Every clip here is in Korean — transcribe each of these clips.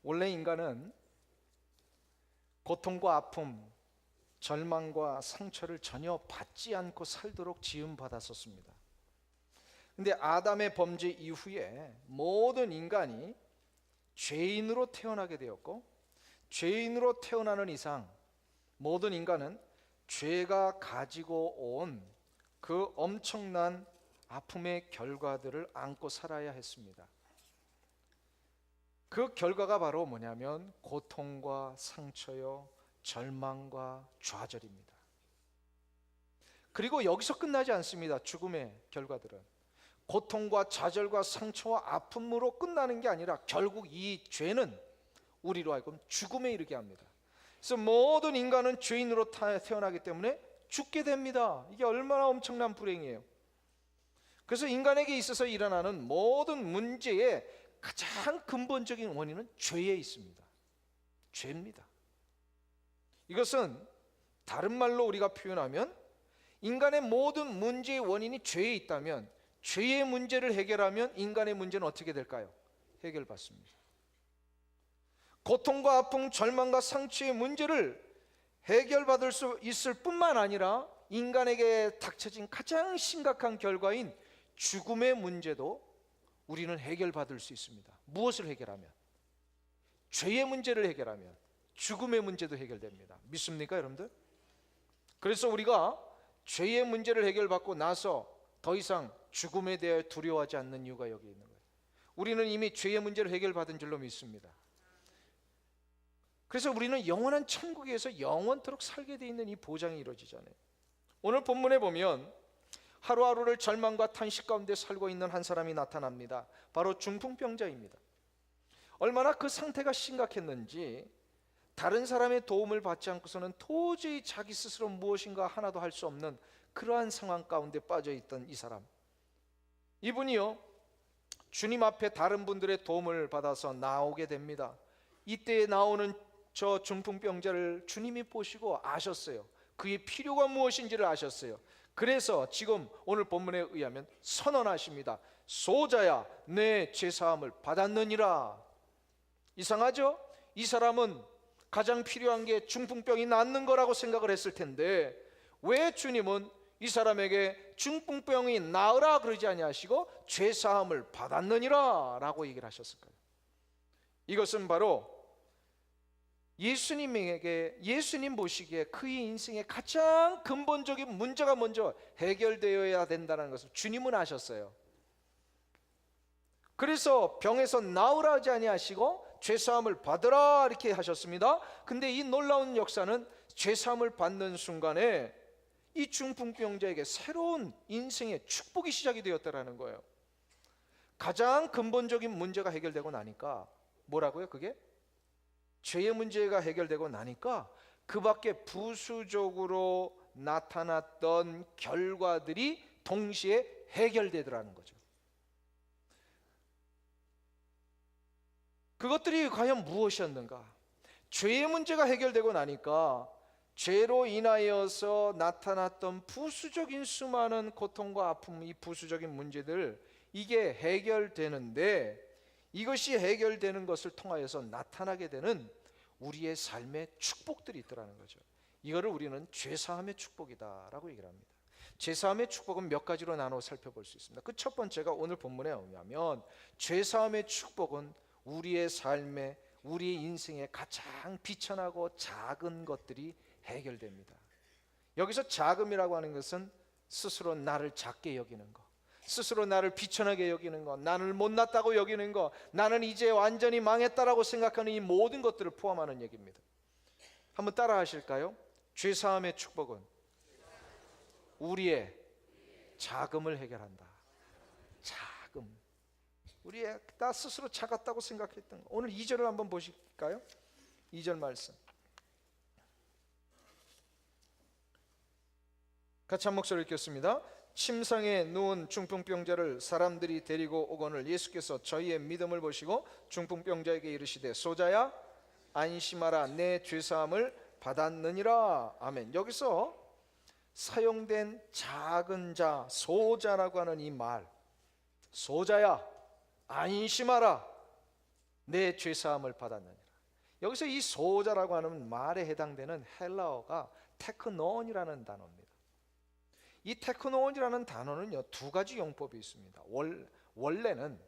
원래 인간은 고통과 아픔, 절망과 상처를 전혀 받지 않고 살도록 지음받았었습니다. 근데 아담의 범죄 이후에 모든 인간이 죄인으로 태어나게 되었고, 죄인으로 태어나는 이상 모든 인간은 죄가 가지고 온 그 엄청난 아픔의 결과들을 안고 살아야 했습니다. 그 결과가 바로 뭐냐면 고통과 상처요, 절망과 좌절입니다. 그리고 여기서 끝나지 않습니다. 죽음의 결과들은 고통과 좌절과 상처와 아픔으로 끝나는 게 아니라 결국 이 죄는 우리로 하여금 죽음에 이르게 합니다. 그래서 모든 인간은 죄인으로 태어나기 때문에 죽게 됩니다. 이게 얼마나 엄청난 불행이에요. 그래서 인간에게 있어서 일어나는 모든 문제의 가장 근본적인 원인은 죄에 있습니다. 죄입니다. 이것은 다른 말로 우리가 표현하면 인간의 모든 문제의 원인이 죄에 있다면 죄의 문제를 해결하면 인간의 문제는 어떻게 될까요? 해결받습니다. 고통과 아픔, 절망과 상처의 문제를 해결받을 수 있을 뿐만 아니라 인간에게 닥쳐진 가장 심각한 결과인 죽음의 문제도 우리는 해결받을 수 있습니다. 무엇을 해결하면? 죄의 문제를 해결하면 죽음의 문제도 해결됩니다. 믿습니까, 여러분들? 그래서 우리가 죄의 문제를 해결받고 나서 더 이상 죽음에 대해 두려워하지 않는 이유가 여기 있는 거예요. 우리는 이미 죄의 문제를 해결받은 줄로 믿습니다. 그래서 우리는 영원한 천국에서 영원토록 살게 돼 있는 이 보장이 이루어지잖아요. 오늘 본문에 보면 하루하루를 절망과 탄식 가운데 살고 있는 한 사람이 나타납니다. 바로 중풍병자입니다. 얼마나 그 상태가 심각했는지 다른 사람의 도움을 받지 않고서는 도저히 자기 스스로 무엇인가 하나도 할 수 없는 그러한 상황 가운데 빠져 있던 이 사람, 이분이요 주님 앞에 다른 분들의 도움을 받아서 나오게 됩니다. 이때 나오는 저 중풍병자를 주님이 보시고 아셨어요. 그의 필요가 무엇인지를 아셨어요. 그래서 지금 오늘 본문에 의하면 선언하십니다. 소자야, 내 죄사함을 받았느니라. 이상하죠? 이 사람은 가장 필요한 게 중풍병이 낫는 거라고 생각을 했을 텐데 왜 주님은 이 사람에게 중풍병이 나으라 그러지 아니하시고 죄사함을 받았느니라 라고 얘기를 하셨을까요? 이것은 바로 예수님 보시기에 그의 인생의 가장 근본적인 문제가 먼저 해결되어야 된다는 것을 주님은 아셨어요. 그래서 병에서 나으라 하지 아니하시고 죄사함을 받으라 이렇게 하셨습니다. 근데 이 놀라운 역사는 죄사함을 받는 순간에 이 중풍병자에게 새로운 인생의 축복이 시작이 되었다라는 거예요. 가장 근본적인 문제가 해결되고 나니까 뭐라고요? 그게? 죄의 문제가 해결되고 나니까 그 밖에 부수적으로 나타났던 결과들이 동시에 해결되더라는 거죠. 그것들이 과연 무엇이었는가? 죄의 문제가 해결되고 나니까 죄로 인하여서 나타났던 부수적인 수많은 고통과 아픔, 이 부수적인 문제들, 이게 해결되는데 이것이 해결되는 것을 통하여서 나타나게 되는 우리의 삶의 축복들이 있더라는 거죠. 이거를 우리는 죄사함의 축복이다라고 얘기를 합니다. 죄사함의 축복은 몇 가지로 나눠 살펴볼 수 있습니다. 그 첫 번째가 오늘 본문에 의하면 죄사함의 축복은 우리의 삶에, 우리의 인생의 가장 비천하고 작은 것들이 해결됩니다. 여기서 작음이라고 하는 것은 스스로 나를 작게 여기는 것, 스스로 나를 비천하게 여기는 것, 나를 못났다고 여기는 것, 나는 이제 완전히 망했다라고 생각하는 이 모든 것들을 포함하는 얘기입니다. 한번 따라 하실까요? 죄사함의 축복은 우리의 자금을 해결한다. 자금. 우리의 나 스스로 작았다고 생각했던 거. 오늘 2절을 한번 보실까요? 2절 말씀 같이 한 목소리 읽겠습니다. 침상에 누운 중풍병자를 사람들이 데리고 오거늘 예수께서 저희의 믿음을 보시고 중풍병자에게 이르시되 소자야 안심하라, 내 죄사함을 받았느니라. 아멘. 여기서 사용된 작은 자, 소자라고 하는 이 말, 소자야 안심하라, 내 죄사함을 받았느니라. 여기서 이 소자라고 하는 말에 해당되는 헬라어가 테크논이라는 단어입니다. 이 테크논이라는 단어는요, 두 가지 용법이 있습니다. 원래는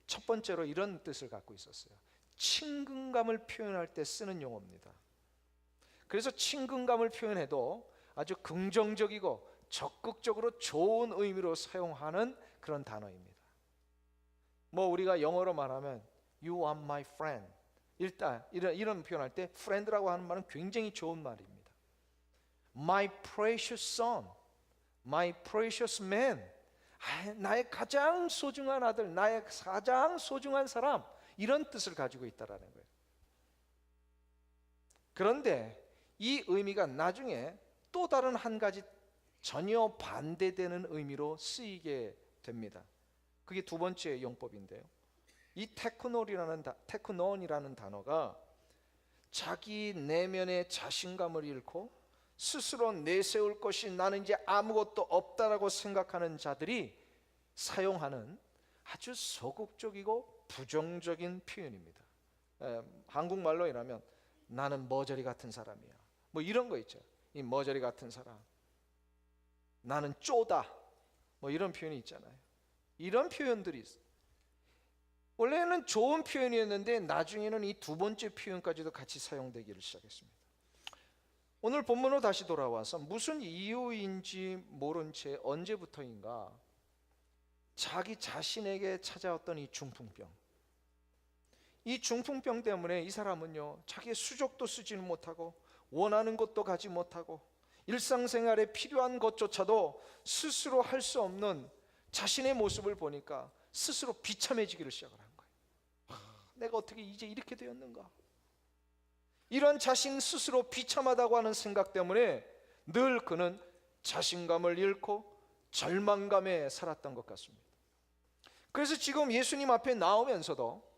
첫 번째로 이런 뜻을 갖고 있었어요. 친근감을 표현할 때 쓰는 용어입니다. 그래서 친근감을 표현해도 아주 긍정적이고 적극적으로 좋은 의미로 사용하는 그런 단어입니다. 뭐 우리가 영어로 말하면 You are my friend, 일단 이런 표현할 때 friend라고 하는 말은 굉장히 좋은 말입니다. My precious son, my precious man, 나의 가장 소중한 아들, 나의 가장 소중한 사람, 이런 뜻을 가지고 있다라는 거예요. 그런데 이 의미가 나중에 또 다른 한 가지 전혀 반대되는 의미로 쓰이게 됩니다. 그게 두 번째 용법인데요. 이 테크논이라는 단어가 자기 내면의 자신감을 잃고 스스로 내세울 것이 나는 이제 아무것도 없다라고 생각하는 자들이 사용하는 아주 소극적이고 부정적인 표현입니다. 한국말로 이라면 나는 머저리 같은 사람이야, 뭐 이런 거 있죠. 이 머저리 같은 사람, 나는 쪼다, 뭐 이런 표현이 있잖아요. 이런 표현들이 있어요. 원래는 좋은 표현이었는데 나중에는 이 두 번째 표현까지도 같이 사용되기를 시작했습니다. 오늘 본문으로 다시 돌아와서 무슨 이유인지 모른 채 언제부터인가 자기 자신에게 찾아왔던 이 중풍병, 이 중풍병 때문에 이 사람은요, 자기의 수족도 쓰지는 못하고 원하는 곳도 가지 못하고 일상생활에 필요한 것조차도 스스로 할 수 없는 자신의 모습을 보니까 스스로 비참해지기를 시작을 한 거예요. 내가 어떻게 이제 이렇게 되었는가? 이런 자신 스스로 비참하다고 하는 생각 때문에 늘 그는 자신감을 잃고 절망감에 살았던 것 같습니다. 그래서 지금 예수님 앞에 나오면서도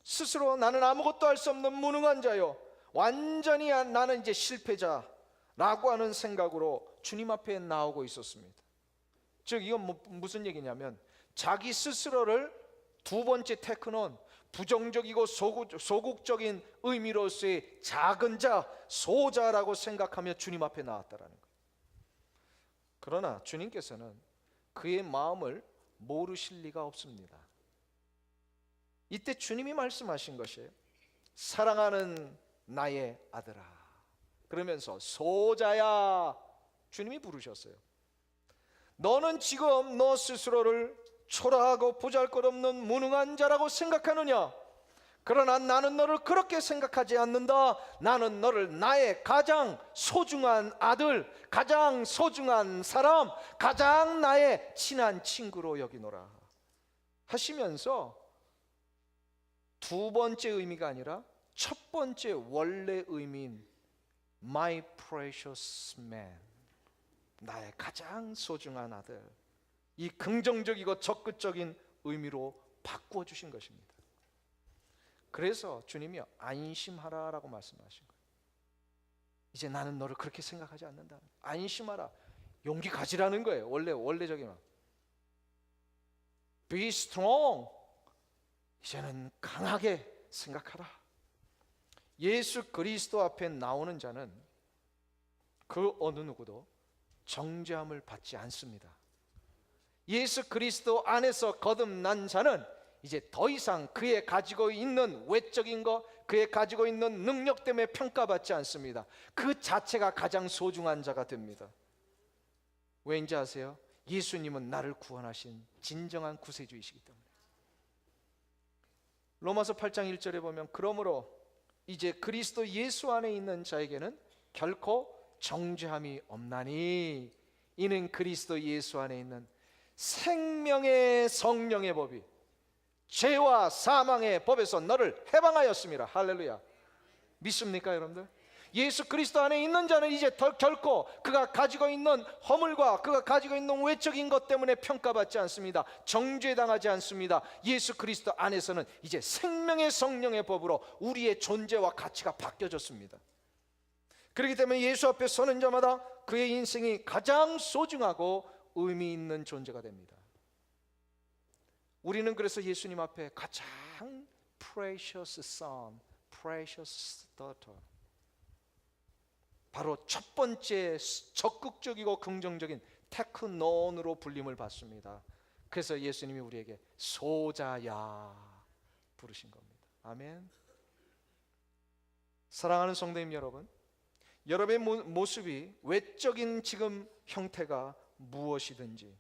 스스로 나는 아무것도 할 수 없는 무능한 자요, 완전히 나는 이제 실패자라고 하는 생각으로 주님 앞에 나오고 있었습니다. 즉 이건 무슨 얘기냐면 자기 스스로를 두 번째 테크논, 부정적이고 소극적인 의미로서의 작은 자, 소자라고 생각하며 주님 앞에 나왔다라는 거예요. 그러나 주님께서는 그의 마음을 모르실 리가 없습니다. 이때 주님이 말씀하신 것이 사랑하는 나의 아들아, 그러면서 소자야, 주님이 부르셨어요. 너는 지금 너 스스로를 초라하고 보잘것없는 무능한 자라고 생각하느냐? 그러나 나는 너를 그렇게 생각하지 않는다. 나는 너를 나의 가장 소중한 아들, 가장 소중한 사람, 가장 나의 친한 친구로 여기노라 하시면서 두 번째 의미가 아니라 첫 번째 원래 의미인 My precious man, 나의 가장 소중한 아들, 이 긍정적이고 적극적인 의미로 바꾸어 주신 것입니다. 그래서 주님이 안심하라라고 말씀하신 거예요. 이제 나는 너를 그렇게 생각하지 않는다. 안심하라, 용기 가지라는 거예요. 원래적인 말. Be strong, 이제는 강하게 생각하라. 예수 그리스도 앞에 나오는 자는 그 어느 누구도 정죄함을 받지 않습니다. 예수 그리스도 안에서 거듭난 자는 이제 더 이상 그의 가지고 있는 외적인 것, 그의 가지고 있는 능력 때문에 평가받지 않습니다. 그 자체가 가장 소중한 자가 됩니다. 왜인지 아세요? 예수님은 나를 구원하신 진정한 구세주이시기 때문에. 로마서 8장 1절에 보면 그러므로 이제 그리스도 예수 안에 있는 자에게는 결코 정죄함이 없나니 이는 그리스도 예수 안에 있는 생명의 성령의 법이 죄와 사망의 법에서 너를 해방하였습니다. 할렐루야. 믿습니까 여러분들? 예수 그리스도 안에 있는 자는 이제 결코 그가 가지고 있는 허물과 그가 가지고 있는 외적인 것 때문에 평가받지 않습니다. 정죄당하지 않습니다. 예수 그리스도 안에서는 이제 생명의 성령의 법으로 우리의 존재와 가치가 바뀌어졌습니다. 그렇기 때문에 예수 앞에 서는 자마다 그의 인생이 가장 소중하고 의미 있는 존재가 됩니다. 우리는 그래서 예수님 앞에 가장 precious son, precious daughter. 바로 첫 번째 적극적이고 긍정적인 테크논으로 불림을 받습니다. 그래서 예수님이 우리에게 소자야 부르신 겁니다. 아멘. 사랑하는 성도님 여러분, 여러분의 모습이 외적인 지금 형태가 무엇이든지,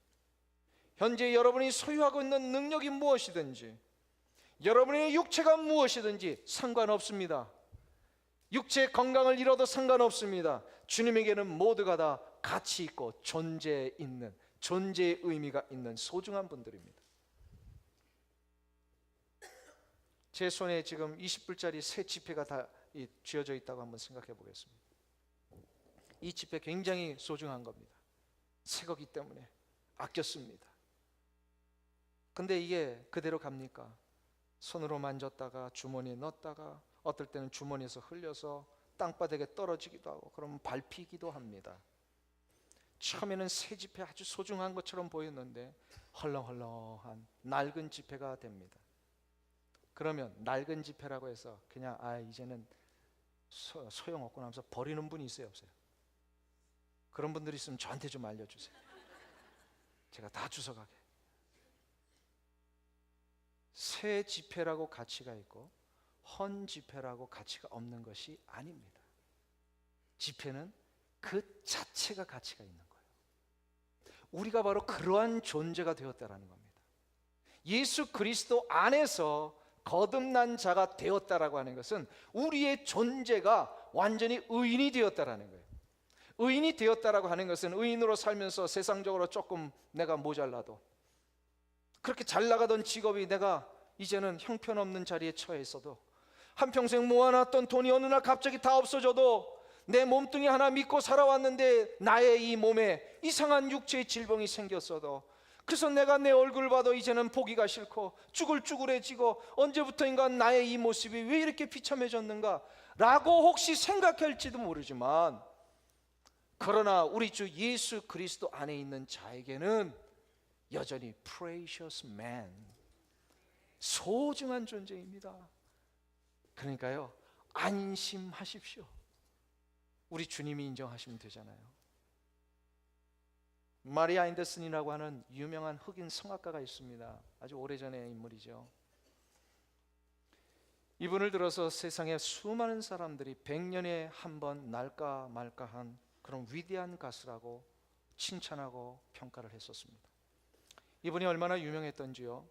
현재 여러분이 소유하고 있는 능력이 무엇이든지, 여러분의 육체가 무엇이든지 상관없습니다. 육체의 건강을 잃어도 상관없습니다. 주님에게는 모두가 다 가치 있고 존재 있는, 존재의 의미가 있는 소중한 분들입니다. 제 손에 지금 20불짜리 새 지폐가 다 쥐어져 있다고 한번 생각해 보겠습니다. 이 지폐 굉장히 소중한 겁니다. 새 거기 때문에 아꼈습니다. 근데 이게 그대로 갑니까? 손으로 만졌다가 주머니에 넣었다가 어떨 때는 주머니에서 흘려서 땅바닥에 떨어지기도 하고 그러면 밟히기도 합니다. 처음에는 새 지폐 아주 소중한 것처럼 보였는데 헐렁헐렁한 낡은 지폐가 됩니다. 그러면 낡은 지폐라고 해서 그냥 이제는 소용없고 나면서 버리는 분이 있어요, 없어요? 그런 분들이 있으면 저한테 좀 알려주세요. 제가 다 주워가게. 새 지폐라고 가치가 있고 헌 지폐라고 가치가 없는 것이 아닙니다. 지폐는 그 자체가 가치가 있는 거예요. 우리가 바로 그러한 존재가 되었다라는 겁니다. 예수 그리스도 안에서 거듭난 자가 되었다라고 하는 것은 우리의 존재가 완전히 의인이 되었다라는 거예요. 의인이 되었다라고 하는 것은 의인으로 살면서 세상적으로 조금 내가 모자라도, 그렇게 잘 나가던 직업이 내가 이제는 형편없는 자리에 처해 있어도, 한평생 모아놨던 돈이 어느 날 갑자기 다 없어져도, 내 몸뚱이 하나 믿고 살아왔는데 나의 이 몸에 이상한 육체의 질병이 생겼어도, 그래서 내가 내 얼굴 봐도 이제는 보기가 싫고 쭈글쭈글해지고 언제부터인가 나의 이 모습이 왜 이렇게 비참해졌는가 라고 혹시 생각할지도 모르지만, 그러나 우리 주 예수 그리스도 안에 있는 자에게는 여전히 precious man, 소중한 존재입니다. 그러니까요, 안심하십시오. 우리 주님이 인정하시면 되잖아요. 마리아 앤더슨이라고 하는 유명한 흑인 성악가가 있습니다. 아주 오래전의 인물이죠. 이분을 들어서 세상에 수많은 사람들이 100년에 한 번 날까 말까한 그런 위대한 가수라고 칭찬하고 평가를 했었습니다. 이분이 얼마나 유명했던지요,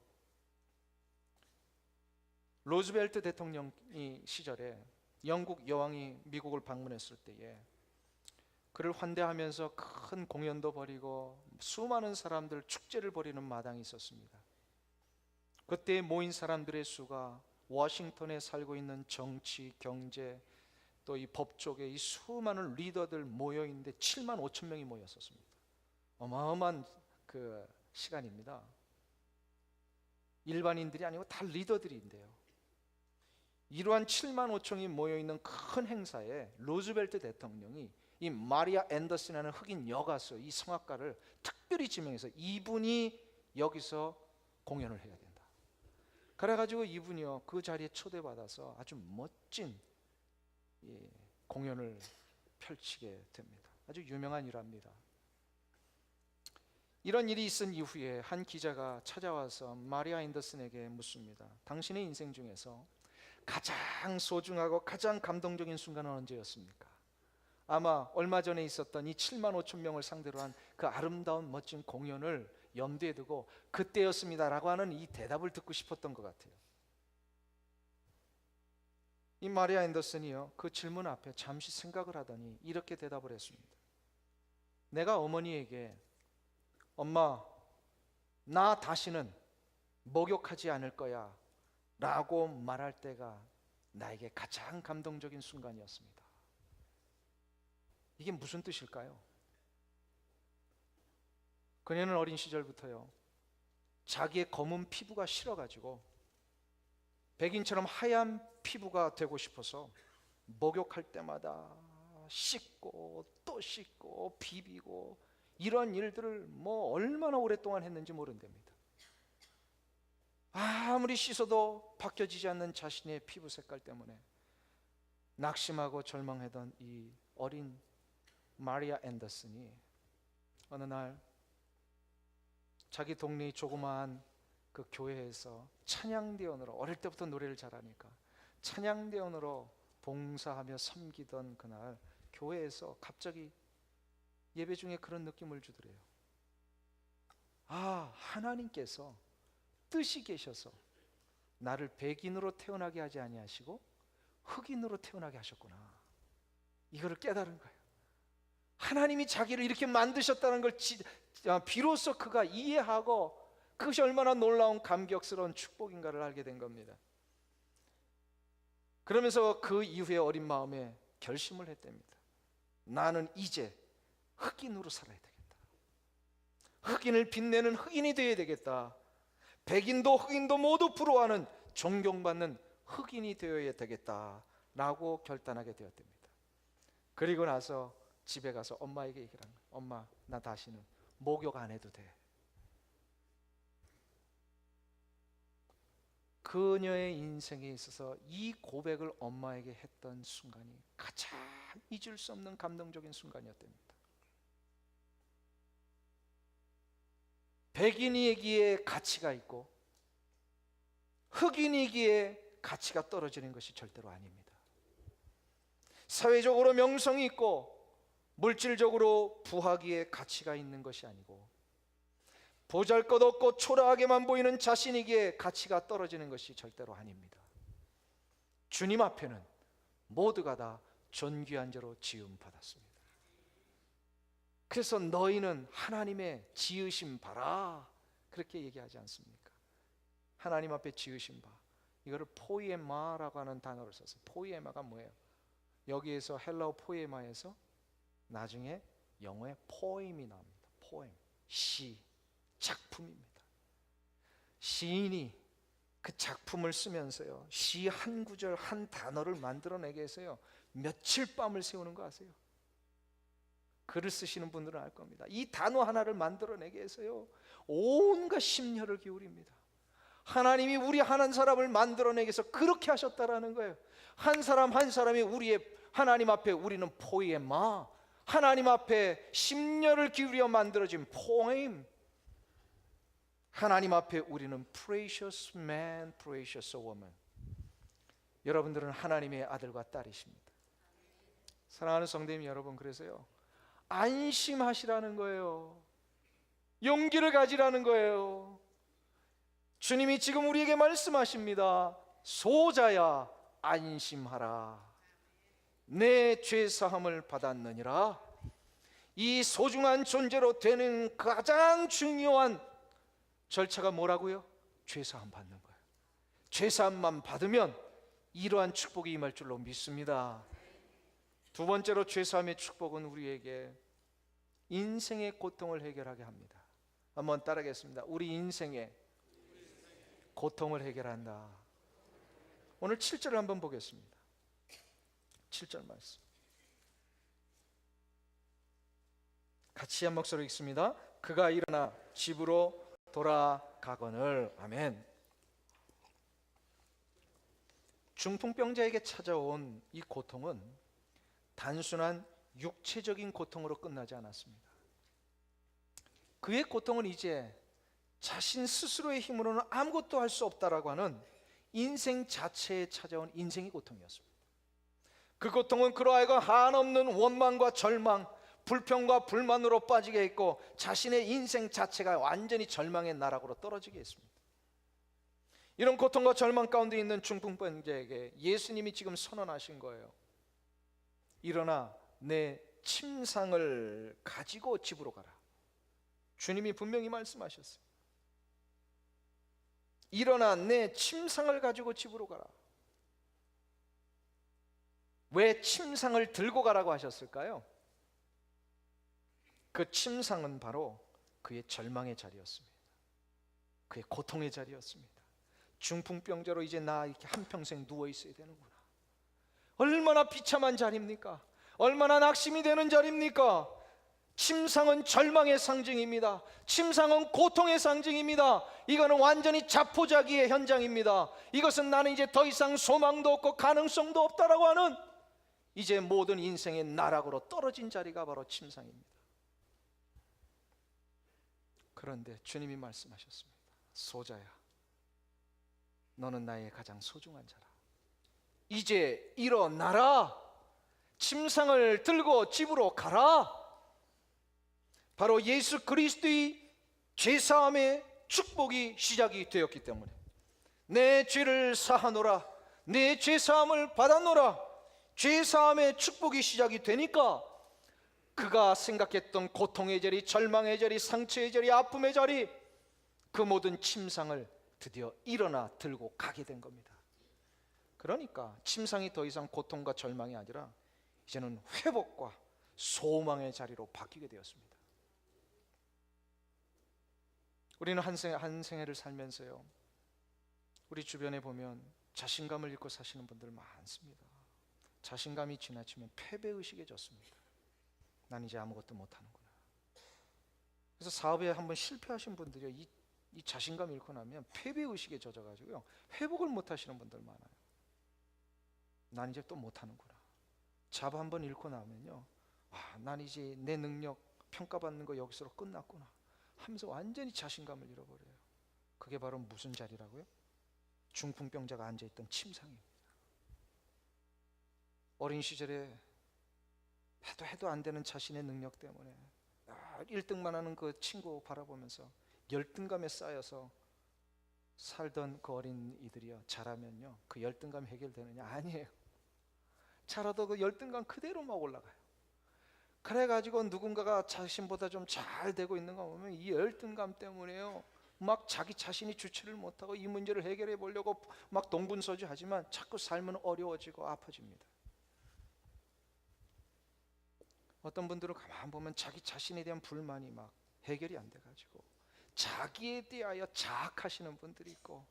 로즈벨트 대통령이 시절에 영국 여왕이 미국을 방문했을 때에 그를 환대하면서 큰 공연도 벌이고 수많은 사람들 축제를 벌이는 마당이 있었습니다. 그때 모인 사람들의 수가 워싱턴에 살고 있는 정치, 경제, 또 이 법 쪽에 이 수많은 리더들 모여 있는데 7만 5천 명이 모였었습니다. 어마어마한 그 시간입니다. 일반인들이 아니고 다 리더들인데요. 이러한 7만 5천이 모여 있는 큰 행사에 로즈벨트 대통령이 이 마리아 앤더슨이라는 흑인 여가수, 이 성악가를 특별히 지명해서 이분이 여기서 공연을 해야 된다. 그래가지고 이분이요, 그 자리에 초대받아서 아주 멋진 공연을 펼치게 됩니다. 아주 유명한 일화입니다. 이런 일이 있은 이후에 한 기자가 찾아와서 마리아 앤더슨에게 묻습니다. 당신의 인생 중에서 가장 소중하고 가장 감동적인 순간은 언제였습니까? 아마 얼마 전에 있었던 이 7만 5천 명을 상대로 한 그 아름다운 멋진 공연을 염두에 두고 그때였습니다 라고 하는 이 대답을 듣고 싶었던 것 같아요. 이 마리아 앤더슨이요, 그 질문 앞에 잠시 생각을 하더니 이렇게 대답을 했습니다. 내가 어머니에게 엄마, 나 다시는 목욕하지 않을 거야 라고 말할 때가 나에게 가장 감동적인 순간이었습니다. 이게 무슨 뜻일까요? 그녀는 어린 시절부터요, 자기의 검은 피부가 싫어가지고 백인처럼 하얀 피부가 되고 싶어서 목욕할 때마다 씻고 또 씻고 비비고 이런 일들을 뭐 얼마나 오랫동안 했는지 모른답니다. 아무리 씻어도 바뀌어지지 않는 자신의 피부 색깔 때문에 낙심하고 절망하던 이 어린 마리아 앤더슨이 어느 날 자기 동네 조그마한 그 교회에서 찬양대원으로, 어릴 때부터 노래를 잘하니까 찬양대원으로 봉사하며 섬기던 그날 교회에서 갑자기 예배 중에 그런 느낌을 주더래요. 아, 하나님께서 뜻이 계셔서 나를 백인으로 태어나게 하지 아니하시고 흑인으로 태어나게 하셨구나. 이거를 깨달은 거예요. 하나님이 자기를 이렇게 만드셨다는 걸 비로소 그가 이해하고 그것이 얼마나 놀라운 감격스러운 축복인가를 알게 된 겁니다. 그러면서 그 이후에 어린 마음에 결심을 했답니다. 나는 이제 흑인으로 살아야 되겠다. 흑인을 빛내는 흑인이 되어야 되겠다. 백인도 흑인도 모두 부러워하는 존경받는 흑인이 되어야 되겠다라고 결단하게 되었답니다. 그리고 나서 집에 가서 엄마에게 얘기를 한 거예요. 엄마, 나 다시는 목욕 안 해도 돼. 그녀의 인생에 있어서 이 고백을 엄마에게 했던 순간이 가장 잊을 수 없는 감동적인 순간이었답니다. 백인이기에 가치가 있고 흑인이기에 가치가 떨어지는 것이 절대로 아닙니다. 사회적으로 명성이 있고 물질적으로 부하기에 가치가 있는 것이 아니고 보잘것없고 초라하게만 보이는 자신이기에 가치가 떨어지는 것이 절대로 아닙니다. 주님 앞에는 모두가 다 존귀한 자로 지음 받았습니다. 그래서 너희는 하나님의 지으심 봐라, 그렇게 얘기하지 않습니까? 하나님 앞에 지으심 봐. 이거를 포이에마라고 하는 단어를 썼어요. 포이에마가 뭐예요? 여기에서 헬라어 포이에마에서 나중에 영어의 포임이 나옵니다. 포임, 시, 작품입니다. 시인이 그 작품을 쓰면서요, 시 한 구절 한 단어를 만들어내게 해서요 며칠 밤을 새우는 거 아세요? 글을 쓰시는 분들은 알 겁니다. 이 단어 하나를 만들어내게 해서요 온갖 심려를 기울입니다. 하나님이 우리 한 사람을 만들어내기 위해서 그렇게 하셨다라는 거예요. 한 사람 한 사람이 우리의 하나님 앞에 우리는 포이에마, 하나님 앞에 심려를 기울여 만들어진 포임, 하나님 앞에 우리는 precious man, precious woman. 여러분들은 하나님의 아들과 딸이십니다. 사랑하는 성도님 여러분, 그래서요 안심하시라는 거예요. 용기를 가지라는 거예요. 주님이 지금 우리에게 말씀하십니다. 소자야 안심하라. 내 죄사함을 받았느니라. 이 소중한 존재로 되는 가장 중요한 절차가 뭐라고요? 죄사함 받는 거예요. 죄사함만 받으면 이러한 축복이 임할 줄로 믿습니다. 두 번째로 죄사함의 축복은 우리에게 인생의 고통을 해결하게 합니다. 한번 따라하겠습니다. 우리 인생의 고통을 해결한다. 오늘 7절을 한번 보겠습니다. 7절 말씀 같이 한 목소리로 읽습니다. 그가 일어나 집으로 돌아가거늘. 아멘. 중풍병자에게 찾아온 이 고통은 단순한 육체적인 고통으로 끝나지 않았습니다. 그의 고통은 이제 자신 스스로의 힘으로는 아무것도 할 수 없다라고 하는 인생 자체에 찾아온 인생의 고통이었습니다. 그 고통은 그로 하여금 한없는 원망과 절망, 불평과 불만으로 빠지게 했고 자신의 인생 자체가 완전히 절망의 나락으로 떨어지게 했습니다. 이런 고통과 절망 가운데 있는 중풍병자에게 예수님이 지금 선언하신 거예요. 일어나 내 침상을 가지고 집으로 가라. 주님이 분명히 말씀하셨어요. 일어나 내 침상을 가지고 집으로 가라. 왜 침상을 들고 가라고 하셨을까요? 그 침상은 바로 그의 절망의 자리였습니다. 그의 고통의 자리였습니다. 중풍병자로 이제 나 이렇게 한평생 누워 있어야 되는구나. 얼마나 비참한 자리입니까? 얼마나 낙심이 되는 자리입니까? 침상은 절망의 상징입니다. 침상은 고통의 상징입니다. 이거는 완전히 자포자기의 현장입니다. 이것은 나는 이제 더 이상 소망도 없고 가능성도 없다라고 하는, 이제 모든 인생의 나락으로 떨어진 자리가 바로 침상입니다. 그런데 주님이 말씀하셨습니다. 소자야, 너는 나의 가장 소중한 자라. 이제 일어나라. 침상을 들고 집으로 가라. 바로 예수 그리스도의 죄사함의 축복이 시작이 되었기 때문에, 내 죄를 사하노라, 내 죄사함을 받아노라, 죄사함의 축복이 시작이 되니까 그가 생각했던 고통의 자리, 절망의 자리, 상처의 자리, 아픔의 자리, 그 모든 침상을 드디어 일어나 들고 가게 된 겁니다. 그러니까 침상이 더 이상 고통과 절망이 아니라 이제는 회복과 소망의 자리로 바뀌게 되었습니다. 우리는 한 생애를 살면서요, 우리 주변에 보면 자신감을 잃고 사시는 분들 많습니다. 자신감이 지나치면 패배의식에 졌습니다. 난 이제 아무것도 못하는구나. 그래서 사업에 한번 실패하신 분들이요, 이 자신감 잃고 나면 패배의식에 젖어가지고요, 회복을 못하시는 분들 많아요. 난 이제 또 못하는구나. 잡 한번 잃고 나면요, 난 이제 내 능력 평가받는 거 여기서로 끝났구나 하면서 완전히 자신감을 잃어버려요. 그게 바로 무슨 자리라고요? 중풍병자가 앉아있던 침상입니다. 어린 시절에 해도 안 되는 자신의 능력 때문에 1등만 하는 그 친구 바라보면서 열등감에 쌓여서 살던 그 어린이들이요, 자라면요 그 열등감 해결되느냐? 아니에요. 자라도 그 열등감 그대로 막 올라가요. 그래가지고 누군가가 자신보다 좀 잘 되고 있는 거 보면 이 열등감 때문에요, 막 자기 자신이 주체를 못하고 이 문제를 해결해 보려고 막 동분서주하지만 자꾸 삶은 어려워지고 아파집니다. 어떤 분들은 가만 보면 자기 자신에 대한 불만이 막 해결이 안 돼가지고 자기에 대하여 자학하시는 분들이 있고,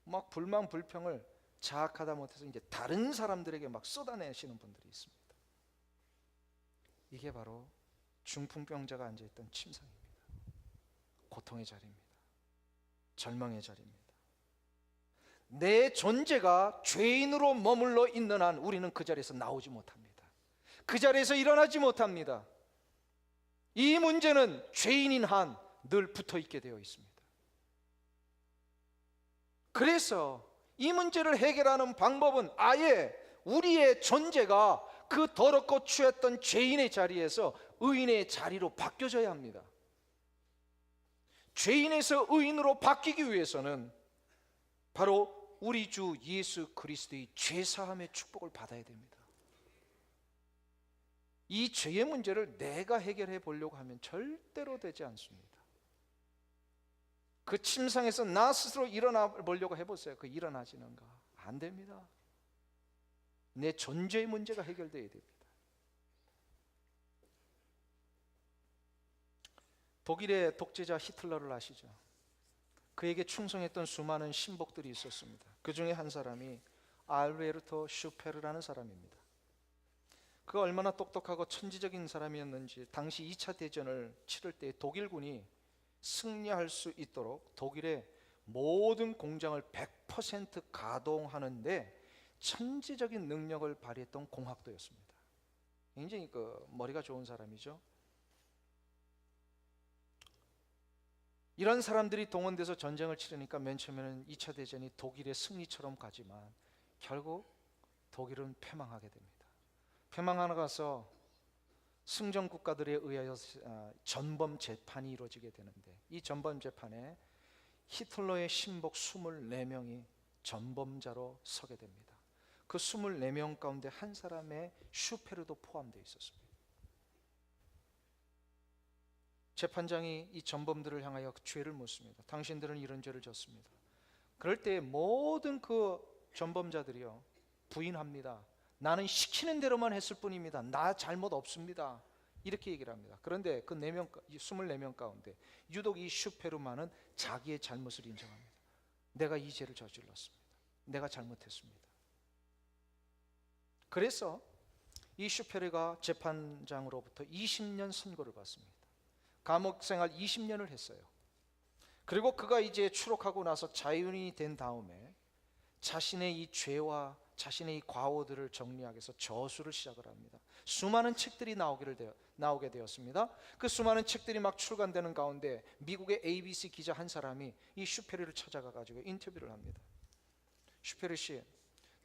막 불만 불평을 자학하다 못해서 이제 다른 사람들에게 막 쏟아내시는 분들이 있습니다. 이게 바로 중풍병자가 앉아있던 침상입니다. 고통의 자리입니다. 절망의 자리입니다. 내 존재가 죄인으로 머물러 있는 한 우리는 그 자리에서 나오지 못합니다. 그 자리에서 일어나지 못합니다. 이 문제는 죄인인 한 늘 붙어 있게 되어 있습니다. 그래서 이 문제를 해결하는 방법은 아예 우리의 존재가 그 더럽고 추했던 죄인의 자리에서 의인의 자리로 바뀌어져야 합니다. 죄인에서 의인으로 바뀌기 위해서는 바로 우리 주 예수 그리스도의 죄사함의 축복을 받아야 됩니다. 이 죄의 문제를 내가 해결해 보려고 하면 절대로 되지 않습니다. 그 침상에서 나 스스로 일어나 보려고 해보세요. 그 일어나지는가? 안 됩니다. 내 존재의 문제가 해결되어야 됩니다. 독일의 독재자 히틀러를 아시죠? 그에게 충성했던 수많은 신복들이 있었습니다. 그 중에 한 사람이 알베르토 슈페르라는 사람입니다. 그가 얼마나 똑똑하고 천지적인 사람이었는지 당시 2차 대전을 치를 때 독일군이 승리할 수 있도록 독일의 모든 공장을 100% 가동하는데 천지적인 능력을 발휘했던 공학도였습니다. 굉장히 머리가 좋은 사람이죠. 이런 사람들이 동원돼서 전쟁을 치르니까 맨 처음에는 2차 대전이 독일의 승리처럼 가지만 결국 독일은 패망하게 됩니다. 패망하고 승전 국가들에 의하여 전범 재판이 이루어지게 되는데, 이 전범 재판에 히틀러의 신복 24명이 전범자로 서게 됩니다. 그 24명 가운데 한 사람의 슈페르도 포함되어 있었습니다. 재판장이 이 전범들을 향하여 죄를 묻습니다. 당신들은 이런 죄를 졌습니다. 그럴 때 모든 그 전범자들이요 부인합니다. 나는 시키는 대로만 했을 뿐입니다. 나 잘못 없습니다. 이렇게 얘기를 합니다. 그런데 그 24명 가운데 유독 이 슈페르만은 자기의 잘못을 인정합니다. 내가 이 죄를 저질렀습니다. 내가 잘못했습니다. 그래서 이 슈페르가 재판장으로부터 20년 선고를 받습니다. 감옥 생활 20년을 했어요. 그리고 그가 이제 추록하고 나서 자유인이 된 다음에 자신의 이 죄와 자신의 이 과오들을 정리하기 위해서 저수를 시작을 합니다. 수많은 책들이 나오게 되었습니다. 그 수많은 책들이 막 출간되는 가운데 미국의 ABC 기자 한 사람이 이 슈페르를 찾아가 가지고 인터뷰를 합니다. 슈페르 씨,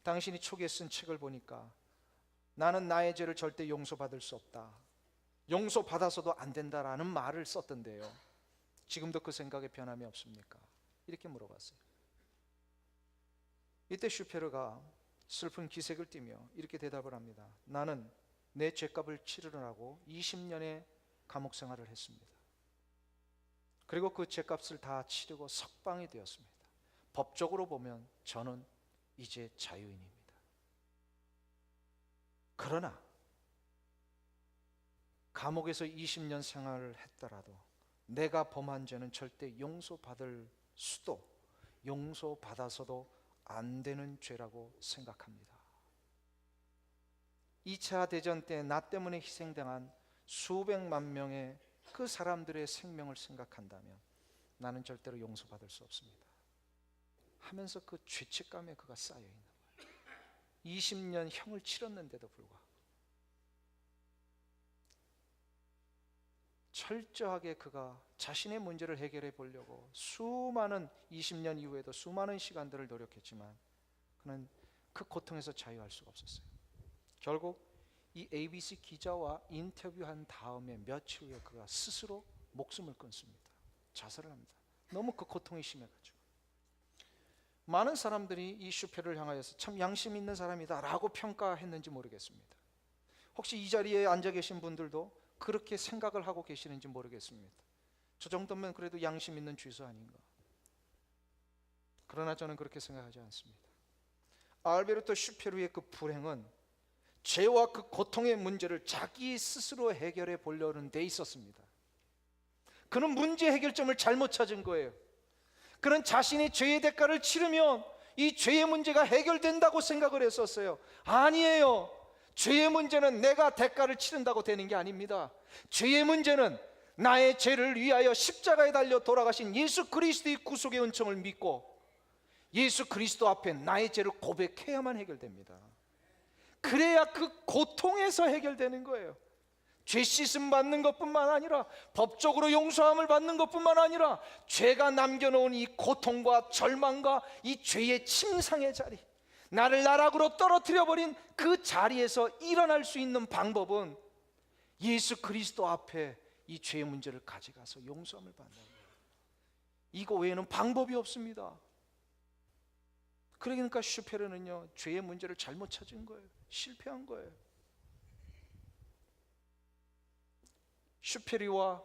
당신이 초기에 쓴 책을 보니까 나는 나의 죄를 절대 용서받을 수 없다, 용서받아서도 안 된다라는 말을 썼던데요, 지금도 그 생각에 변함이 없습니까? 이렇게 물어봤어요. 이때 슈페르가 슬픈 기색을 띠며 이렇게 대답을 합니다. 나는 내 죄값을 치르느라고 20년의 감옥 생활을 했습니다. 그리고 그 죄값을 다 치르고 석방이 되었습니다. 법적으로 보면 저는 이제 자유인입니다. 그러나 감옥에서 20년 생활을 했더라도 내가 범한 죄는 절대 용서받을 수도, 용서받아서도 안 되는 죄라고 생각합니다. 2차 대전 때 나 때문에 희생당한 수백만 명의 그 사람들의 생명을 생각한다면 나는 절대로 용서받을 수 없습니다 하면서 그 죄책감에 그가 쌓여 있는 거예요. 20년 형을 치렀는데도 불구하고 철저하게 그가 자신의 문제를 해결해 보려고 수많은 20년 이후에도 수많은 시간들을 노력했지만 그는 그 고통에서 자유할 수가 없었어요. 결국 이 ABC 기자와 인터뷰한 다음에 며칠 후에 그가 스스로 목숨을 끊습니다. 자살을 합니다. 너무 그 고통이 심해가지고. 많은 사람들이 이 슈페르를 향하여서 참 양심 있는 사람이다 라고 평가했는지 모르겠습니다. 혹시 이 자리에 앉아 계신 분들도 그렇게 생각을 하고 계시는지 모르겠습니다. 저 정도면 그래도 양심 있는 죄수 아닌가. 그러나 저는 그렇게 생각하지 않습니다. 알베르토 슈페르의 그 불행은 죄와 그 고통의 문제를 자기 스스로 해결해 보려는 데 있었습니다. 그는 문제 해결점을 잘못 찾은 거예요. 그는 자신이 죄의 대가를 치르면 이 죄의 문제가 해결된다고 생각을 했었어요. 아니에요. 죄의 문제는 내가 대가를 치른다고 되는 게 아닙니다. 죄의 문제는 나의 죄를 위하여 십자가에 달려 돌아가신 예수 그리스도의 구속의 은총을 믿고 예수 그리스도 앞에 나의 죄를 고백해야만 해결됩니다. 그래야 그 고통에서 해결되는 거예요. 죄 씻음 받는 것뿐만 아니라 법적으로 용서함을 받는 것뿐만 아니라 죄가 남겨놓은 이 고통과 절망과 이 죄의 침상의 자리, 나를 나락으로 떨어뜨려 버린 그 자리에서 일어날 수 있는 방법은 예수 그리스도 앞에 이 죄의 문제를 가져가서 용서함을 받는 거예요. 이거 외에는 방법이 없습니다. 그러니까 슈페르는요, 죄의 문제를 잘못 찾은 거예요. 실패한 거예요. 슈페르와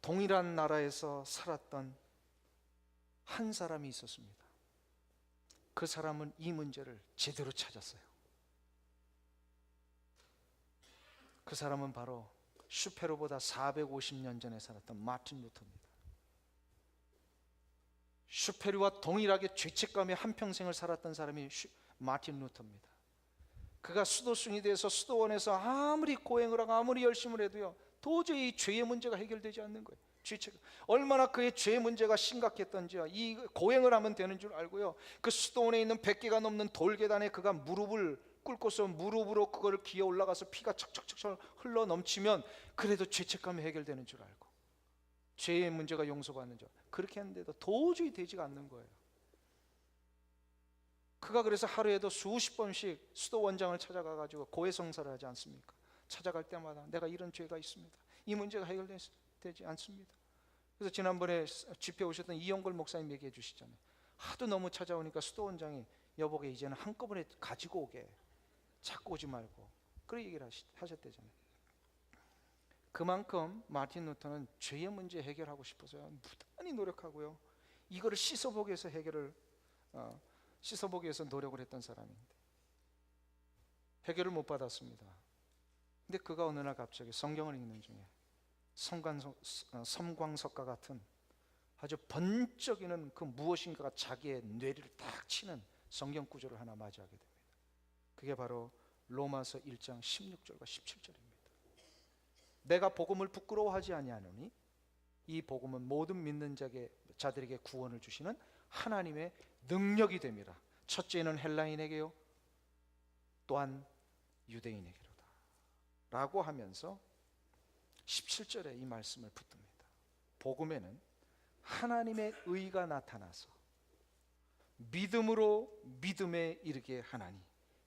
동일한 나라에서 살았던 한 사람이 있었습니다. 그 사람은 이 문제를 제대로 찾았어요. 그 사람은 바로 슈페르보다 450년 전에 살았던 마틴 루터입니다. 슈페르와 동일하게 죄책감에 한평생을 살았던 사람이 마틴 루터입니다. 그가 수도승이 돼서 수도원에서 아무리 고행을 하고 아무리 열심을 해도요, 도저히 죄의 문제가 해결되지 않는 거예요. 죄책, 얼마나 그의 죄 문제가 심각했던지요, 이 고행을 하면 되는 줄 알고요, 그 수도원에 있는 100개가 넘는 돌계단에 그가 무릎을 꿇고서 무릎으로 그거를 기어 올라가서 피가 척척척 흘러 넘치면 그래도 죄책감이 해결되는 줄 알고 죄의 문제가 용서받는 줄, 그렇게 했는데도 도저히 되지가 않는 거예요. 그가 그래서 하루에도 수십 번씩 수도 원장을 찾아가 가지고 고해성사를 하지 않습니까? 찾아갈 때마다 내가 이런 죄가 있습니다, 이 문제가 해결되지 않습니다. 그래서 지난번에 집회 오셨던 이영걸 목사님 얘기해 주시잖아요. 하도 너무 찾아오니까 수도 원장이 여보게 이제는 한꺼번에 가지고 오게, 찾고 오지 말고, 그런 얘기를 하셨대잖아요. 그만큼 마틴 루터는 죄의 문제 해결하고 싶어서 무단히 노력하고요, 이거를 씻어보기 위해서 씻어보기 위해서 노력을 했던 사람인데 해결을 못 받았습니다. 근데 그가 어느 날 갑자기 성경을 읽는 중에 섬광석과 같은 아주 번쩍이는 그 무엇인가가 자기의 뇌를 딱 치는 성경 구절을 하나 맞이하게 됩니다. 그게 바로 로마서 1장 16절과 17절입니다. 내가 복음을 부끄러워하지 아니하노니 이 복음은 모든 믿는 자들에게 구원을 주시는 하나님의 능력이 됨이라. 첫째는 헬라인에게요, 또한 유대인에게로다 라고 하면서 17절에 이 말씀을 붙듭니다. 복음에는 하나님의 의가 나타나서 믿음으로 믿음에 이르게 하나니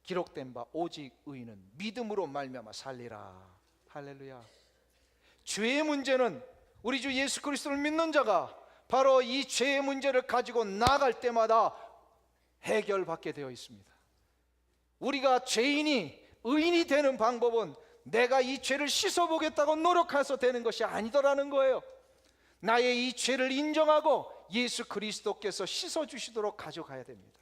기록된 바 오직 의인은 믿음으로 말미암아 살리라. 할렐루야. 죄의 문제는 우리 주 예수 그리스도를 믿는 자가 바로 이 죄의 문제를 가지고 나아갈 때마다 해결받게 되어 있습니다. 우리가 죄인이 의인이 되는 방법은 내가 이 죄를 씻어보겠다고 노력해서 되는 것이 아니더라는 거예요. 나의 이 죄를 인정하고 예수 그리스도께서 씻어주시도록 가져가야 됩니다.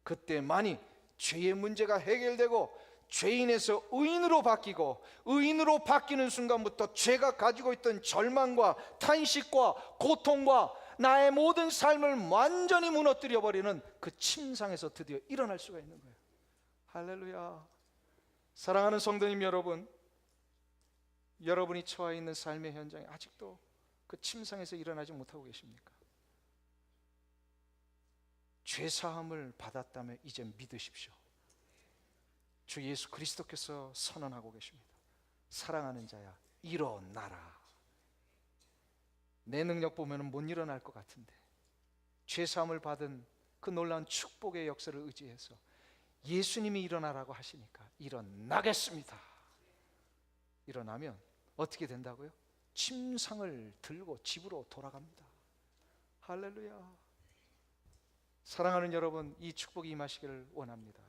그때만이 죄의 문제가 해결되고 죄인에서 의인으로 바뀌고, 의인으로 바뀌는 순간부터 죄가 가지고 있던 절망과 탄식과 고통과 나의 모든 삶을 완전히 무너뜨려 버리는 그 침상에서 드디어 일어날 수가 있는 거예요. 할렐루야. 사랑하는 성도님 여러분, 여러분이 처해 있는 삶의 현장에 아직도 그 침상에서 일어나지 못하고 계십니까? 죄사함을 받았다면 이제 믿으십시오. 주 예수 그리스도께서 선언하고 계십니다. 사랑하는 자야, 일어나라. 내 능력 보면 못 일어날 것 같은데 죄사함을 받은 그 놀라운 축복의 역사를 의지해서 예수님이 일어나라고 하시니까 일어나겠습니다. 일어나면 어떻게 된다고요? 침상을 들고 집으로 돌아갑니다. 할렐루야. 사랑하는 여러분, 이 축복이 임하시기를 원합니다.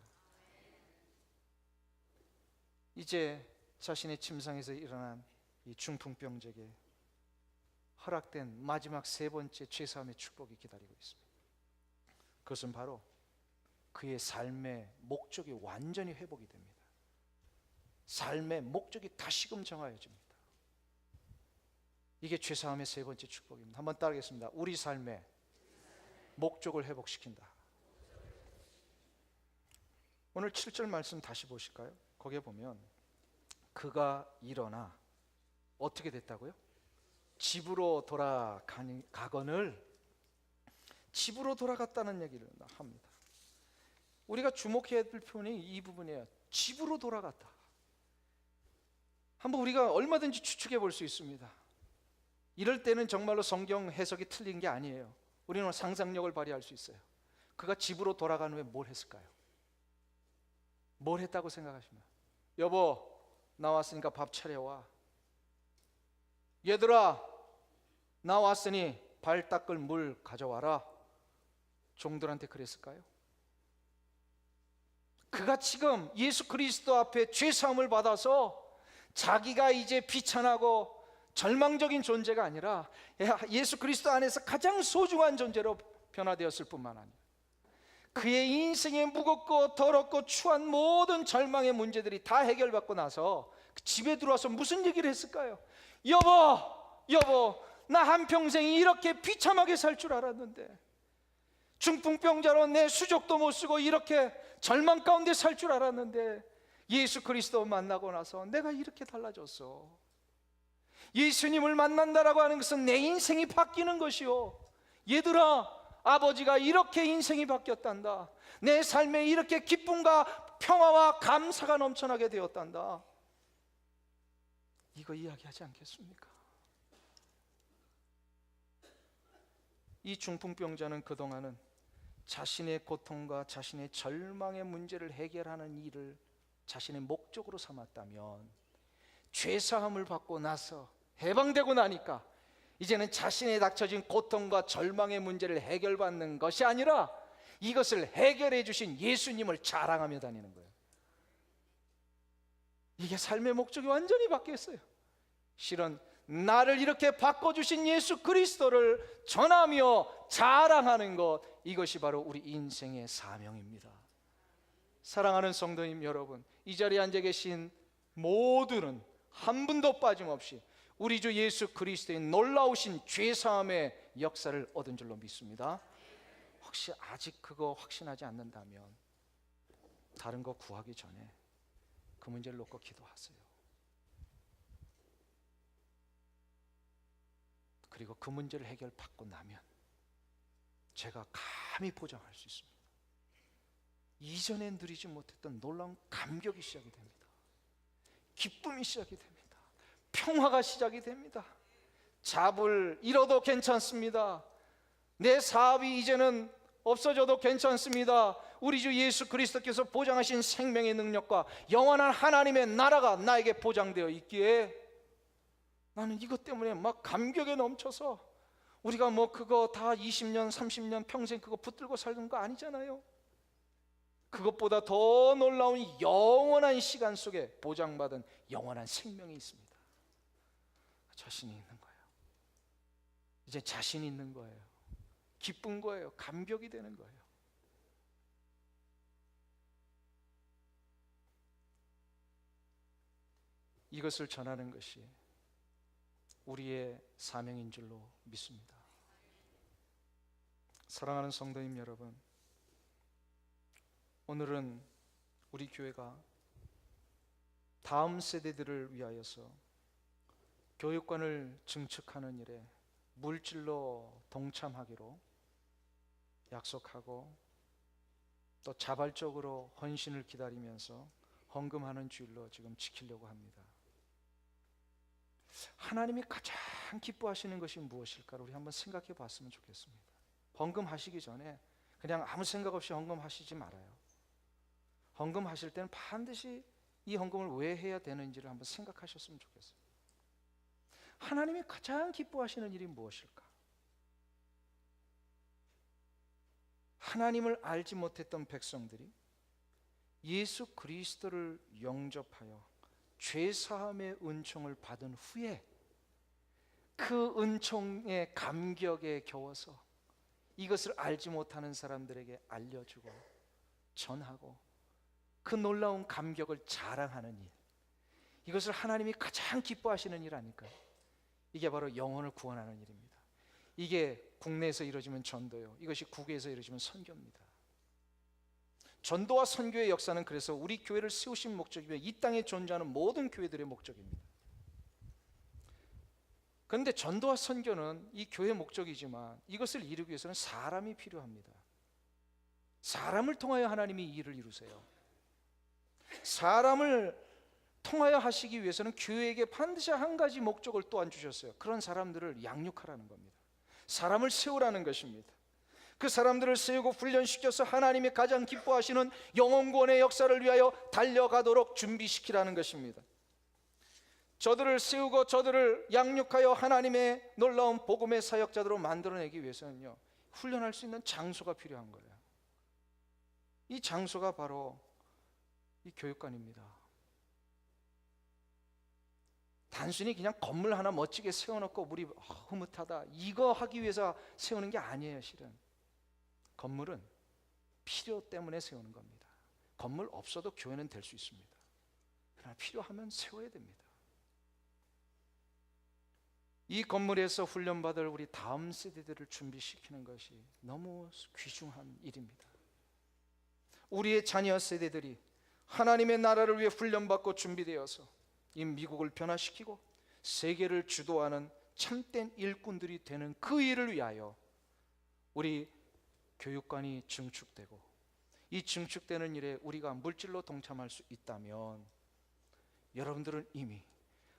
이제 자신의 침상에서 일어난 이 중풍병자에게 허락된 마지막 세 번째 죄사함의 축복이 기다리고 있습니다. 그것은 바로 그의 삶의 목적이 완전히 회복이 됩니다. 삶의 목적이 다시금 정하여집니다. 이게 죄사함의 세 번째 축복입니다. 한번 따르겠습니다. 우리 삶의 목적을 회복시킨다. 오늘 7절 말씀 다시 보실까요? 거기에 보면 그가 일어나 어떻게 됐다고요? 집으로 돌아가거늘, 집으로 돌아갔다는 얘기를 합니다. 우리가 주목해야 될 표현이 이 부분이에요. 집으로 돌아갔다. 한번 우리가 얼마든지 추측해 볼 수 있습니다. 이럴 때는 정말로 성경 해석이 틀린 게 아니에요. 우리는 상상력을 발휘할 수 있어요. 그가 집으로 돌아간 후에 뭘 했을까요? 뭘 했다고 생각하시나요? 여보, 나왔으니까 밥 차려와. 얘들아, 나왔으니 발 닦을 물 가져와라. 종들한테 그랬을까요? 그가 지금 예수 그리스도 앞에 죄사함을 받아서 자기가 이제 비천하고 절망적인 존재가 아니라 예수 그리스도 안에서 가장 소중한 존재로 변화되었을 뿐만 아니라 그의 인생에 무겁고 더럽고 추한 모든 절망의 문제들이 다 해결받고 나서 집에 들어와서 무슨 얘기를 했을까요? 여보, 나 한평생 이렇게 비참하게 살 줄 알았는데, 중풍병자로 내 수족도 못 쓰고 이렇게 절망 가운데 살 줄 알았는데 예수 그리스도 만나고 나서 내가 이렇게 달라졌어. 예수님을 만난다라고 하는 것은 내 인생이 바뀌는 것이요. 얘들아, 아버지가 이렇게 인생이 바뀌었단다. 내 삶에 이렇게 기쁨과 평화와 감사가 넘쳐나게 되었단다. 이거 이야기하지 않겠습니까? 이 중풍병자는 그동안은 자신의 고통과 자신의 절망의 문제를 해결하는 일을 자신의 목적으로 삼았다면, 죄사함을 받고 나서 해방되고 나니까 이제는 자신의 닥쳐진 고통과 절망의 문제를 해결받는 것이 아니라 이것을 해결해 주신 예수님을 자랑하며 다니는 거예요. 이게 삶의 목적이 완전히 바뀌었어요. 실은 나를 이렇게 바꿔주신 예수 그리스도를 전하며 자랑하는 것, 이것이 바로 우리 인생의 사명입니다. 사랑하는 성도님 여러분, 이 자리에 앉아 계신 모두는 한 분도 빠짐없이 우리 주 예수 그리스도의 놀라우신 죄사함의 역사를 얻은 줄로 믿습니다. 혹시 아직 그거 확신하지 않는다면 다른 거 구하기 전에 그 문제를 놓고 기도하세요. 그리고 그 문제를 해결받고 나면 제가 감히 보장할 수 있습니다. 이전에 누리지 못했던 놀라운 감격이 시작이 됩니다. 기쁨이 시작이 됩니다. 평화가 시작이 됩니다. 잡을 잃어도 괜찮습니다. 내 사업이 이제는 없어져도 괜찮습니다. 우리 주 예수 그리스도께서 보장하신 생명의 능력과 영원한 하나님의 나라가 나에게 보장되어 있기에 나는 이것 때문에 막 감격에 넘쳐서, 우리가 뭐 그거 다 20년 30년 평생 그거 붙들고 살던 거 아니잖아요. 그것보다 더 놀라운 영원한 시간 속에 보장받은 영원한 생명이 있습니다. 자신이 있는 거예요. 이제 자신이 있는 거예요. 기쁜 거예요. 감격이 되는 거예요. 이것을 전하는 것이 우리의 사명인 줄로 믿습니다. 사랑하는 성도님 여러분, 오늘은 우리 교회가 다음 세대들을 위하여서 교육관을 증축하는 일에 물질로 동참하기로 약속하고 또 자발적으로 헌신을 기다리면서 헌금하는 주일로 지금 지키려고 합니다. 하나님이 가장 기뻐하시는 것이 무엇일까를 우리 한번 생각해 봤으면 좋겠습니다. 헌금하시기 전에 그냥 아무 생각 없이 헌금하시지 말아요. 헌금하실 때는 반드시 이 헌금을 왜 해야 되는지를 한번 생각하셨으면 좋겠어요. 하나님이 가장 기뻐하시는 일이 무엇일까? 하나님을 알지 못했던 백성들이 예수 그리스도를 영접하여 죄사함의 은총을 받은 후에 그 은총의 감격에 겨워서 이것을 알지 못하는 사람들에게 알려주고 전하고 그 놀라운 감격을 자랑하는 일, 이것을 하나님이 가장 기뻐하시는 일 아닐까요? 이게 바로 영혼을 구원하는 일입니다. 이게 국내에서 이루어지면 전도요, 이것이 국외에서 이루어지면 선교입니다. 전도와 선교의 역사는 그래서 우리 교회를 세우신 목적이며 이 땅에 존재하는 모든 교회들의 목적입니다. 그런데 전도와 선교는 이 교회의 목적이지만 이것을 이루기 위해서는 사람이 필요합니다. 사람을 통하여 하나님이 이 일을 이루세요. 사람을 통하여 하시기 위해서는 교회에게 반드시 한 가지 목적을 또한 주셨어요. 그런 사람들을 양육하라는 겁니다. 사람을 세우라는 것입니다. 그 사람들을 세우고 훈련시켜서 하나님이 가장 기뻐하시는 영혼구원의 역사를 위하여 달려가도록 준비시키라는 것입니다. 저들을 세우고 저들을 양육하여 하나님의 놀라운 복음의 사역자들로 만들어내기 위해서는요, 훈련할 수 있는 장소가 필요한 거예요. 이 장소가 바로 이 교육관입니다. 단순히 그냥 건물 하나 멋지게 세워놓고 우리 흐뭇하다 이거 하기 위해서 세우는 게 아니에요. 실은 건물은 필요 때문에 세우는 겁니다. 건물 없어도 교회는 될 수 있습니다. 그러나 필요하면 세워야 됩니다. 이 건물에서 훈련받을 우리 다음 세대들을 준비시키는 것이 너무 귀중한 일입니다. 우리의 자녀 세대들이 하나님의 나라를 위해 훈련받고 준비되어서 이 미국을 변화시키고 세계를 주도하는 참된 일꾼들이 되는 그 일을 위하여 우리 교육관이 증축되고, 이 증축되는 일에 우리가 물질로 동참할 수 있다면 여러분들은 이미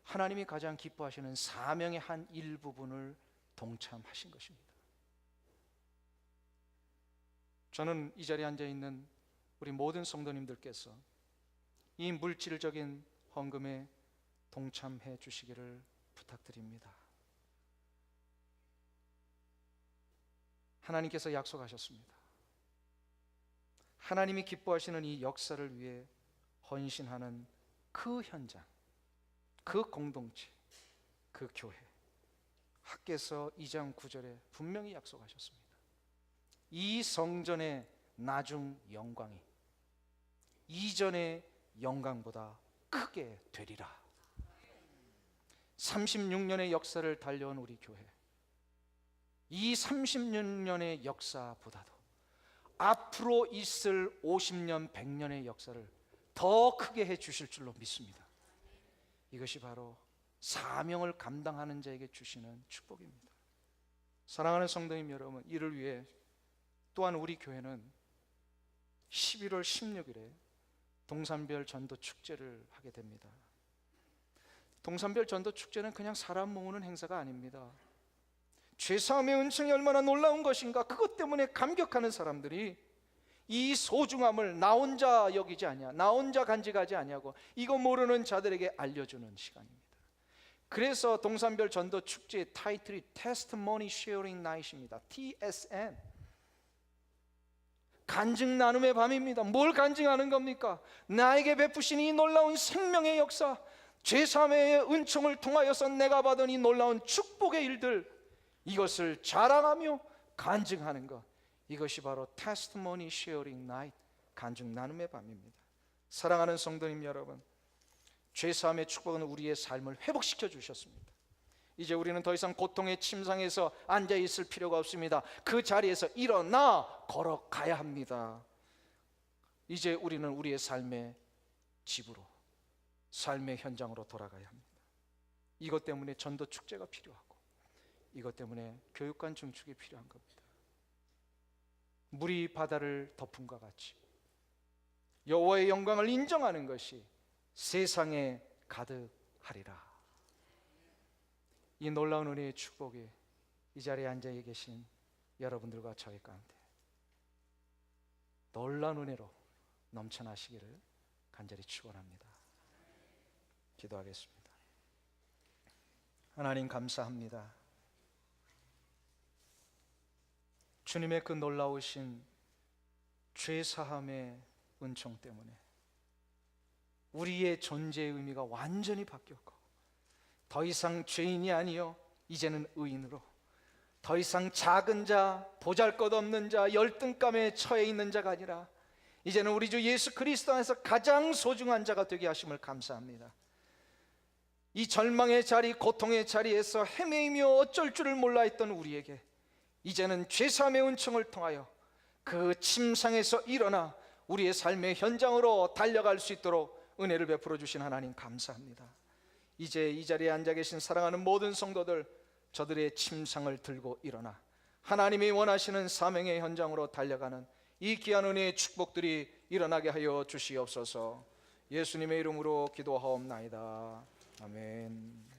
하나님이 가장 기뻐하시는 사명의 한 일부분을 동참하신 것입니다. 저는 이 자리에 앉아 있는 우리 모든 성도님들께서 이 물질적인 헌금에 동참해 주시기를 부탁드립니다. 하나님께서 약속하셨습니다. 하나님이 기뻐하시는 이 역사를 위해 헌신하는 그 현장, 그 공동체, 그 교회, 학개서 2장 9절에 분명히 약속하셨습니다. 이 성전의 나중 영광이 이전의 영광보다 크게 되리라. 36년의 역사를 달려온 우리 교회, 이 36년의 역사보다도 앞으로 있을 50년, 100년의 역사를 더 크게 해 주실 줄로 믿습니다. 이것이 바로 사명을 감당하는 자에게 주시는 축복입니다. 사랑하는 성도님 여러분, 이를 위해 또한 우리 교회는 11월 16일에 동산별 전도 축제를 하게 됩니다. 동산별 전도 축제는 그냥 사람 모으는 행사가 아닙니다. 죄사함의 은총이 얼마나 놀라운 것인가, 그것 때문에 감격하는 사람들이 이 소중함을 나 혼자 여기지 아니야, 나 혼자 간직하지 아니하고 이거 모르는 자들에게 알려주는 시간입니다. 그래서 동산별 전도 축제의 타이틀이 Testimony Sharing Night입니다. TSN, 간증 나눔의 밤입니다. 뭘 간증하는 겁니까? 나에게 베푸신 이 놀라운 생명의 역사, 죄사함의 은총을 통하여서 내가 받은 이 놀라운 축복의 일들, 이것을 자랑하며 간증하는 것, 이것이 바로 Testimony Sharing Night, 간증 나눔의 밤입니다. 사랑하는 성도님 여러분, 죄사함의 축복은 우리의 삶을 회복시켜 주셨습니다. 이제 우리는 더 이상 고통의 침상에서 앉아 있을 필요가 없습니다. 그 자리에서 일어나 걸어가야 합니다. 이제 우리는 우리의 삶의 집으로, 삶의 현장으로 돌아가야 합니다. 이것 때문에 전도 축제가 필요하고, 이것 때문에 교육관 증축이 필요한 겁니다. 물이 바다를 덮음과 같이 여호와의 영광을 인정하는 것이 세상에 가득하리라. 이 놀라운 은혜의 축복이 이 자리에 앉아 계신 여러분들과 저희 가운데 놀라운 은혜로 넘쳐나시기를 간절히 축원합니다. 기도하겠습니다. 하나님 감사합니다. 주님의 그 놀라우신 죄사함의 은총 때문에 우리의 존재의 의미가 완전히 바뀌었고, 더 이상 죄인이 아니요 이제는 의인으로, 더 이상 작은 자, 보잘것없는 자, 열등감에 처해 있는 자가 아니라 이제는 우리 주 예수 그리스도 안에서 가장 소중한 자가 되게 하심을 감사합니다. 이 절망의 자리, 고통의 자리에서 헤매이며 어쩔 줄을 몰라 했던 우리에게 이제는 죄사함의 은총을 통하여 그 침상에서 일어나 우리의 삶의 현장으로 달려갈 수 있도록 은혜를 베풀어 주신 하나님 감사합니다. 이제 이 자리에 앉아 계신 사랑하는 모든 성도들, 저들의 침상을 들고 일어나 하나님이 원하시는 사명의 현장으로 달려가는 이 귀한 은혜의 축복들이 일어나게 하여 주시옵소서. 예수님의 이름으로 기도하옵나이다. 아멘.